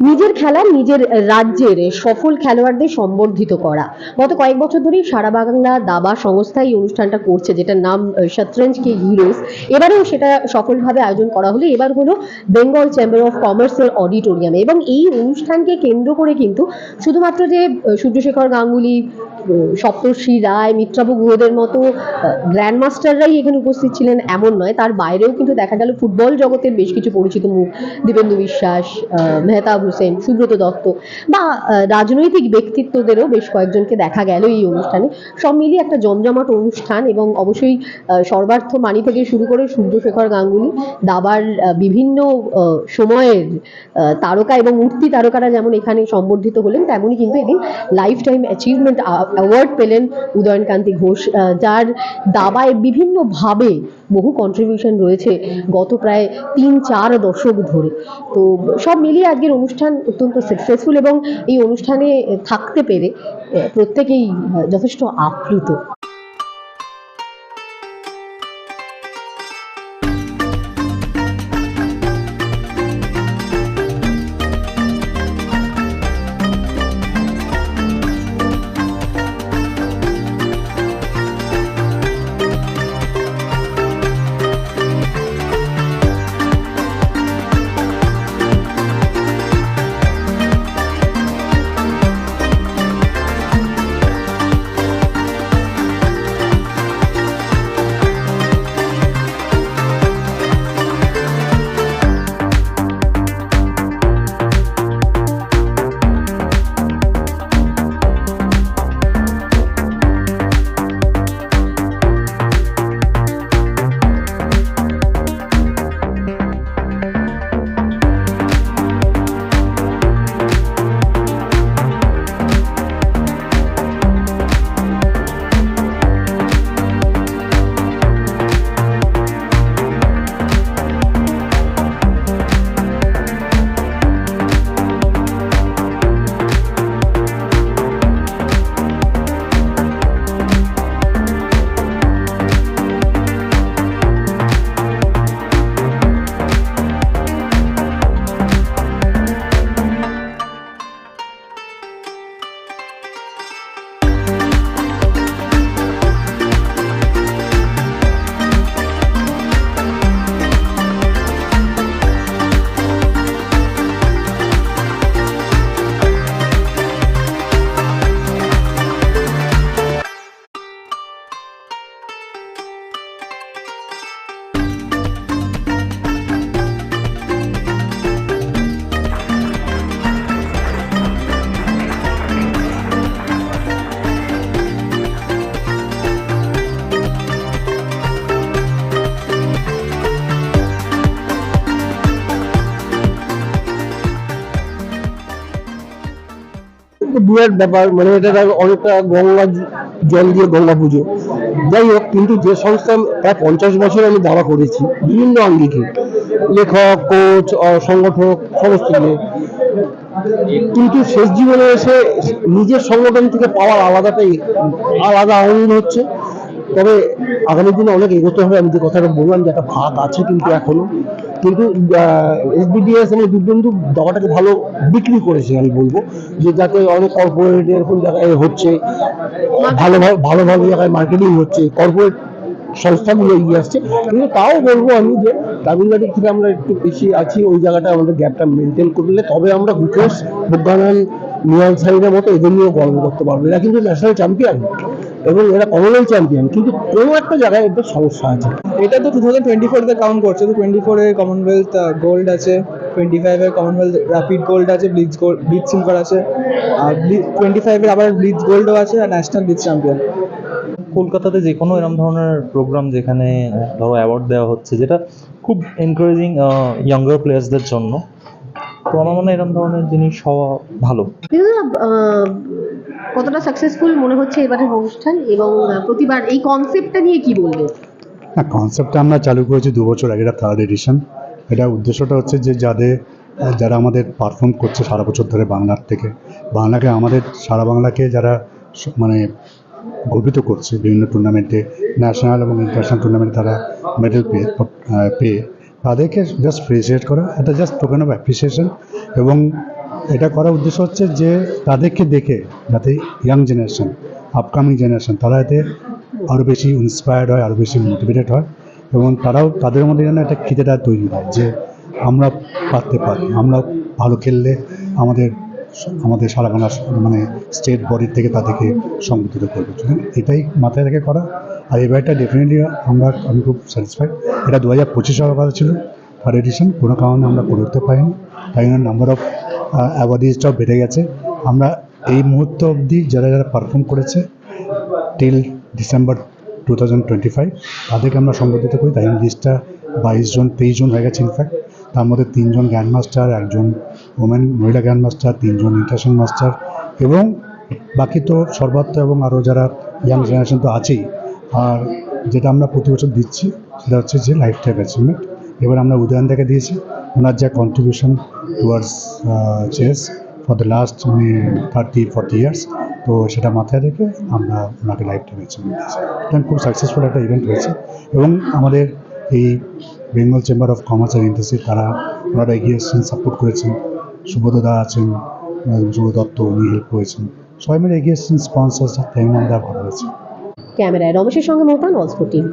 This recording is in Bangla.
নিজের খেলা নিজের রাজ্যের সফল খেলোয়াড়দের সম্বর্ধিত করা। গত কয়েক বছর ধরেই সারা বাংলা দাবা সংস্থা এই অনুষ্ঠানটা করছে, যেটার নাম শতরঞ্জ কে হিরোজ। এবারেও সেটা সফলভাবে আয়োজন করা হলো। এবার হলো বেঙ্গল চেম্বার অফ কমার্সের অডিটোরিয়ামে, এবং এই অনুষ্ঠানকে কেন্দ্র করে কিন্তু শুধুমাত্র যে সূর্যশেখর গাঙ্গুলি, সপ্তর্ষি রায়, মিত্রাবু গুহদের মতো গ্র্যান্ড মাস্টাররাই এখানে উপস্থিত ছিলেন এমন নয়, তার বাইরেও কিন্তু দেখা গেল ফুটবল জগতের বেশ কিছু পরিচিত মুখ, দীপেন্দু বিশ্বাস, মেহতাব হোসেন, সুব্রত দত্ত বা রাজনৈতিক ব্যক্তিত্বদেরও বেশ কয়েকজনকে দেখা গেল এই অনুষ্ঠানে। সব মিলিয়ে একটা জমজমাট অনুষ্ঠান, এবং অবশ্যই সর্বার্থ মানি থেকে শুরু করে সূর্যশেখর গাঙ্গুলি, দাবার বিভিন্ন সময়ের তারকা এবং মূর্তি তারকারা যেমন এখানে সম্বর্ধিত হলেন, তেমনই কিন্তু এদিন লাইফ টাইম অ্যাচিভমেন্ট অ্যাওয়ার্ড পেলেন উদয়নকান্তি ঘোষ, যার দাবায় বিভিন্নভাবে বহু কন্ট্রিবিউশন রয়েছে গত প্রায় ৩-৪ দশক ধরে। তো সব মিলিয়ে আজকের অনুষ্ঠান অত্যন্ত সাকসেসফুল, এবং এই অনুষ্ঠানে থাকতে পেরে প্রত্যেকেই যথেষ্ট আপ্লুত। বিরাট ব্যাপার, মানে এটা অনেকটা গঙ্গা জল দিয়ে গঙ্গা পুজো। যাই হোক, কিন্তু যে সংস্থা প্রায় 50 বছর আমি দাবা করেছি বিভিন্ন আঙ্গিকে, লেখক, কোচ, সংগঠক, সমস্ত মিলে, কিন্তু শেষ জীবনে এসে নিজের সংগঠন থেকে পাওয়ার আলাদা আনন্দ হচ্ছে। তবে আগামী দিনে অনেক এগোতে হবে। আমি যে কথাটা বললাম যে একটা ভাগ আছে কিন্তু এখনো, কিন্তু এসবিডিএস এবং দিব্যেন্দু দাবাটাকে ভালো বিক্রি করেছে। আমি বলবো যে যাতে অনেক কর্পোরেট এরকম জায়গায় হচ্ছে, ভালো ভালো জায়গায় মার্কেটিং হচ্ছে, কর্পোরেট সংস্থাগুলো এগিয়ে আসছে। কিন্তু তাও বলবো আমি যে তামিলনাড়ু থেকে আমরা একটু বেশি আছি, ওই জায়গাটা আমাদের গ্যাপটা মেনটেন করলে তবে আমরা গুকেশ, বুদ্ধানন, নিয়াল সাইনের মতো এদের নিয়েও গর্ব করতে পারবো। এরা কিন্তু ন্যাশনাল চ্যাম্পিয়ন এবং এরা কমনওয়েলথ চ্যাম্পিয়ন, কিন্তু কোনো একটা জায়গায় এদের সমস্যা আছে। এটা তো 2024-তে কাউন্ট করছে, তো 24-এ কমনওয়েলথ গোল্ড আছে, 25-এ কমনওয়েলথ র্যাপিড গোল্ড আছে, ব্লিটজ সিলভার আছে, আর 25-এর আবার ব্লিটজ গোল্ডও আছে, আর ন্যাশনাল ব্লিটজ চ্যাম্পিয়ন। কলকাতাতে যে কোনো এরকম ধরনের প্রোগ্রাম যেখানে ধরো অ্যাওয়ার্ড দেওয়া হচ্ছে, যেটা খুব এনকারেজিং ইয়াঙ্গার প্লেয়ার্সদের জন্য, তো আমার মনে হয় এরকম ধরনের জিনিস হওয়া ভালো। কতটা সাকসেসফুল মনে হচ্ছে এবারের অনুষ্ঠান, এবং প্রতিবার এই কনসেপ্টটা নিয়ে কি বলবে? হ্যাঁ, কনসেপ্টটা আমরা চালু করেছি 2 বছর আগে, এটা 3rd এডিশন। এটা উদ্দেশ্যটা হচ্ছে যে যারা আমাদের পারফর্ম করছে সারা বছর ধরে বাংলাকে আমাদের সারা বাংলাকে যারা মানে গর্বিত করছে বিভিন্ন টুর্নামেন্টে, ন্যাশনাল এবং ইন্টারন্যাশনাল টুর্নামেন্টে তারা মেডেল পেয়ে তাদেরকে জাস্ট অ্যাপ্রিসিয়েট করা, এটা জাস্ট টোকেন অফ অ্যাপ্রিসিয়েশন। এবং এটা করার উদ্দেশ্য হচ্ছে যে তাদেরকে দেখে যাতে ইয়াং জেনারেশন, আপকামিং জেনারেশন, তারা এতে আরও বেশি ইন্সপায়ার্ড হয়, আরও বেশি মোটিভেটেড হয়, এবং তারাও তাদের মধ্যে যেন একটা খিদেটা তৈরি হয় যে আমরা পারতে পারি, আমরা ভালো খেললে আমাদের আমাদের সারা বাংলার মানে স্টেট বডির থেকে তাদেরকে সংগঠিত করবে। এটাই মাথায় রেখে করা। আর এবারটা ডেফিনেটলি আমি খুব স্যাটিসফাইড। এটা 2025 হওয়ার কথা ছিল থার্ড এডিশন, কোনো কারণে আমরা করে উঠতে পারিনি, তাই জন্য নাম্বার অফ অ্যাওয়ার্ডিজটাও বেড়ে গেছে। আমরা এই মুহূর্ত অবধি যারা যারা পারফর্ম করেছে টিল ডিসেম্বর 2025 তাদেরকে আমরা সংগঠিত করি, তাই জন্য লিস্টটা 23 জন হয়ে গেছে ইনফ্যাক্ট। তার মধ্যে 3 জন গ্র্যান্ড মাস্টার, 1 জন ওমেন মহিলা গ্র্যান্ড মাস্টার, 3 জন ইন্টারন্যাশনাল মাস্টার, এবং বাকি তো সর্বাত্ম এবং আরও যারা ইয়াং জেনারেশন তো আছেই। আর যেটা আমরা প্রতি বছর দিচ্ছি সেটা হচ্ছে যে লাইফ টাইম অ্যাচিভমেন্ট। এবার আমরা উদয়নদাকে দিয়েছি, ওনার যা contribution towards chess for the last 30-40 years, তো সেটা মাথায় রেখে আমরা ওনাকে লাইফ টাইম অ্যাচিভমেন্ট দিয়েছি। এটা খুব সাকসেসফুল একটা ইভেন্ট হয়েছে, এবং আমাদের এই Bengal chamber of commerce and industry ওনারা এগিয়ে এসেছেন, সাপোর্ট করেছেন। সুবোধদা আছেন, শুভ দত্ত, উনি হেল্প করেছেন, সবাই মিলে এগিয়ে এসেছেন, স্পন্সর, তাই আমরা ভালো হয়েছে। ক্যামেরায় রমেশের সঙ্গে মহতান, অলস্পোর্ট টিভি।